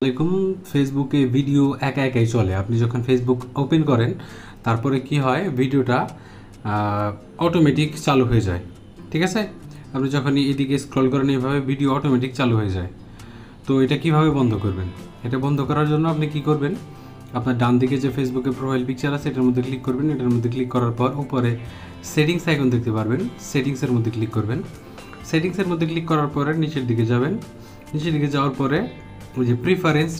আসসালামাইকুম। ফেসবুকে ভিডিও একা একাই চলে। আপনি যখন ফেসবুক ওপেন করেন তারপরে কি হয়, ভিডিওটা অটোমেটিক চালু হয়ে যায়। ঠিক আছে, আপনি যখন এদিকে স্ক্রল করেন এইভাবে ভিডিও অটোমেটিক চালু হয়ে যায়। তো এটা কিভাবে বন্ধ করবেন? এটা বন্ধ করার জন্য আপনি কি করবেন, আপনার ডান দিকে যে ফেসবুকের প্রোফাইল পিকচার আছে এটার মধ্যে ক্লিক করবেন। এটার মধ্যে ক্লিক করার পর উপরে সেটিংস আইকন দেখতে পারবেন, সেটিংসের মধ্যে ক্লিক করবেন। সেটিংসের মধ্যে ক্লিক করার পরে নিচের দিকে যাবেন। নিচের দিকে যাওয়ার পরে ওই যে প্রিফারেন্স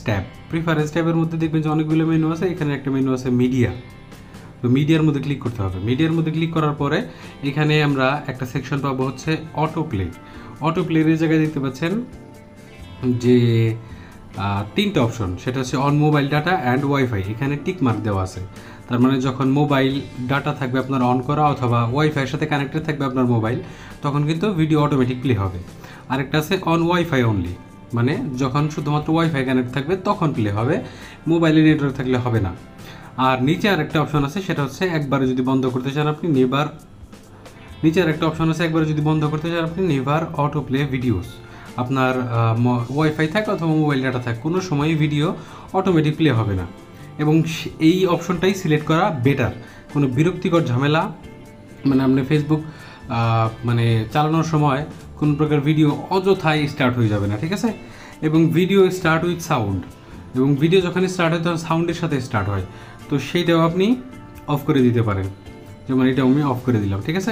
ট্যাবের মধ্যে দেখবেন যে অনেকগুলো মেনু আছে। এখানে একটা মেনু আছে মিডিয়া। তো মিডিয়ার মধ্যে ক্লিক করতে হবে। মিডিয়ার মধ্যে ক্লিক করার পরে এখানে আমরা একটা সেকশন পাবো হচ্ছে অটো প্লের জায়গায় দেখতে পাচ্ছেন যে তিনটা অপশন, সেটা হচ্ছে on mobile data and wifi. এখানে টিক মার্ক দেওয়া আছে, তার মানে যখন মোবাইল ডাটা থাকবে আপনার অন করা অথবা ওয়াইফাইয়ের সাথে কানেক্টেড থাকবে আপনার মোবাইল, তখন কিন্তু ভিডিও অটোমেটিক প্লে হবে। আরেকটা আছে অন ওয়াইফাই অনলি, মানে যখন শুধুমাত্র ওয়াইফাই কানেক্ট থাকবে তখন প্লে হবে, মোবাইলে নেটওয়ার্ক থাকলে হবে না। আর নিচে আরেকটা অপশন আছে, সেটা হচ্ছে একবারে যদি বন্ধ করতে চান আপনি নেভার অটো প্লে ভিডিওস। আপনার ওয়াইফাই থাক অথবা মোবাইল ডাটা থাক, কোনো সময় ভিডিও অটোমেটিক প্লে হবে না। এবং এই অপশনটাই সিলেক্ট করা বেটার। কোনো বিরক্তিকর ঝামেলা মানে আপনি ফেসবুক মানে চালানোর সময় কোনো প্রকার ভিডিও অযথাই স্টার্ট হয়ে যাবে না। ঠিক আছে, এবং ভিডিও স্টার্ট উইথ সাউন্ড, এবং ভিডিও যখন স্টার্ট হয় তখন সাউন্ডের সাথে স্টার্ট হয়, তো সেইটাও আপনি অফ করে দিতে পারেন। যেমন এটা আমি অফ করে দিলাম। ঠিক আছে।